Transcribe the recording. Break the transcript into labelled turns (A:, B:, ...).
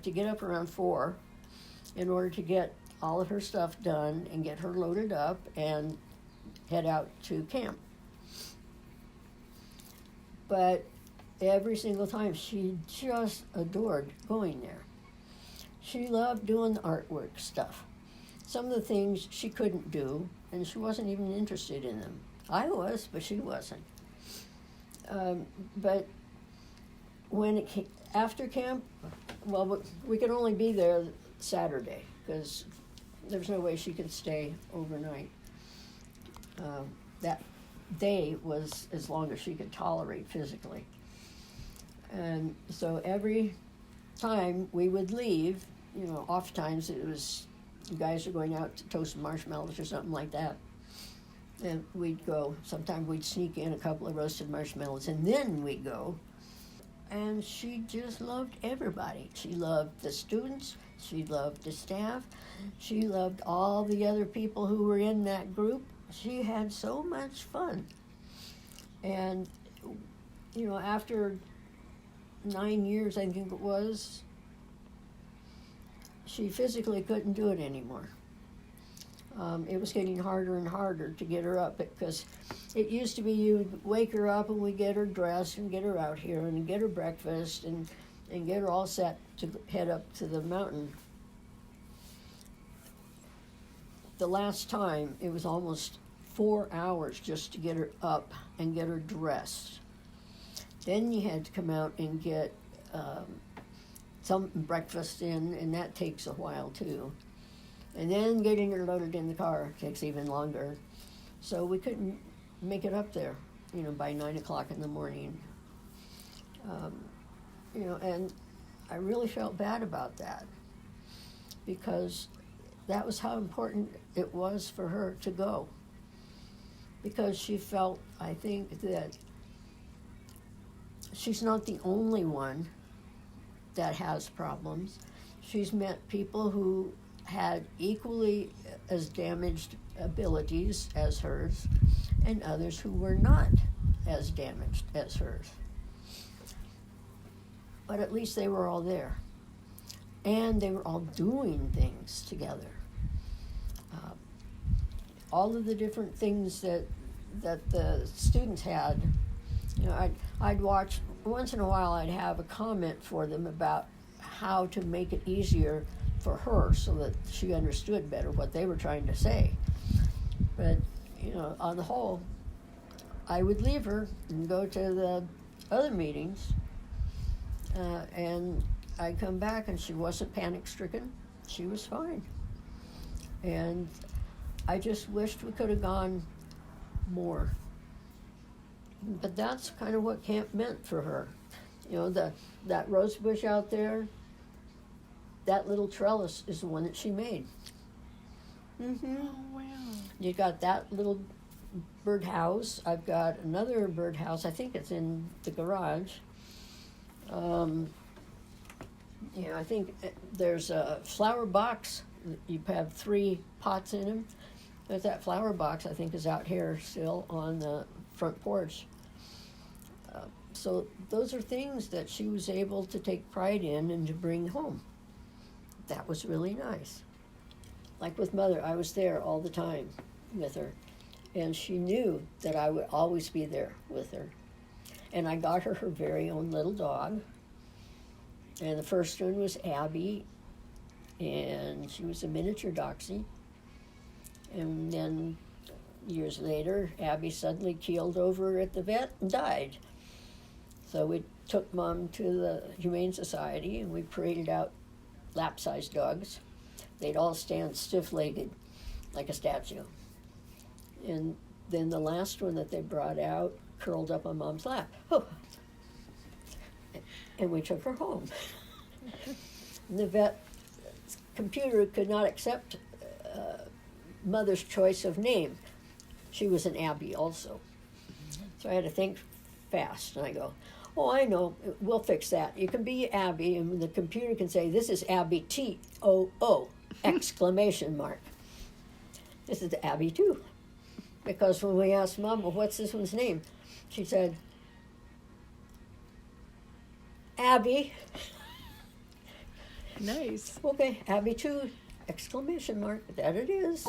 A: to get up around 4 in order to get all of her stuff done and get her loaded up and head out to camp. But every single time, she just adored going there. She loved doing the artwork stuff. Some of the things she couldn't do, and she wasn't even interested in them. I was, but she wasn't. But when it came, after camp, well, we could only be there Saturday because there's no way she could stay overnight. That day was as long as she could tolerate physically. And so every time we would leave, oftentimes it was, you guys are going out to toast marshmallows or something like that. And we'd go, sometimes we'd sneak in a couple of roasted marshmallows and then we'd go. And she just loved everybody. She loved the students, she loved the staff, she loved all the other people who were in that group. She had so much fun. And, after 9 years, I think it was, she physically couldn't do it anymore. It was getting harder and harder to get her up because it used to be you'd wake her up and we'd get her dressed and get her out here and get her breakfast and get her all set to head up to the mountain. The last time, it was almost 4 hours just to get her up and get her dressed. Then you had to come out and get some breakfast in, and that takes a while too. And then getting her loaded in the car takes even longer. So we couldn't make it up there, by 9 o'clock in the morning. And I really felt bad about that because that was how important it was for her to go. Because she felt, I think, that she's not the only one that has problems. She's met people who had equally as damaged abilities as hers, and others who were not as damaged as hers. But at least they were all there. And they were all doing things together. All of the different things that the students had, I'd watch, once in a while I'd have a comment for them about how to make it easier for her so that she understood better what they were trying to say. But, on the whole, I would leave her and go to the other meetings, and I'd come back and she wasn't panic-stricken. She was fine. And I just wished we could have gone more. But that's kind of what camp meant for her. That rose bush out there, that little trellis is the one that she made. Mm-hmm.
B: Oh, wow.
A: You got that little birdhouse. I've got another birdhouse. I think it's in the garage. I think there's a flower box. You have 3 pots in them. But that flower box, I think, is out here still on the front porch. So those are things that she was able to take pride in and to bring home. That was really nice. Like with Mother, I was there all the time with her. And she knew that I would always be there with her. And I got her her very own little dog. And the first one was Abby. And she was a miniature Dachshund. And then years later, Abby suddenly keeled over at the vet and died. So we took Mom to the Humane Society and we paraded out lap-sized dogs. They'd all stand stiff-legged like a statue. And then the last one that they brought out curled up on Mom's lap. Oh. And we took her home. And the vet computer could not accept Mother's choice of name. She was an Abby also. So I had to think fast. And I go, oh, I know, we'll fix that. You can be Abby, and the computer can say, this is Abby T-O-O, exclamation mark. This is Abby too. Because when we asked Mom, well, what's this one's name? She said, Abby.
B: Nice.
A: Okay, Abby 2, exclamation mark, that it is.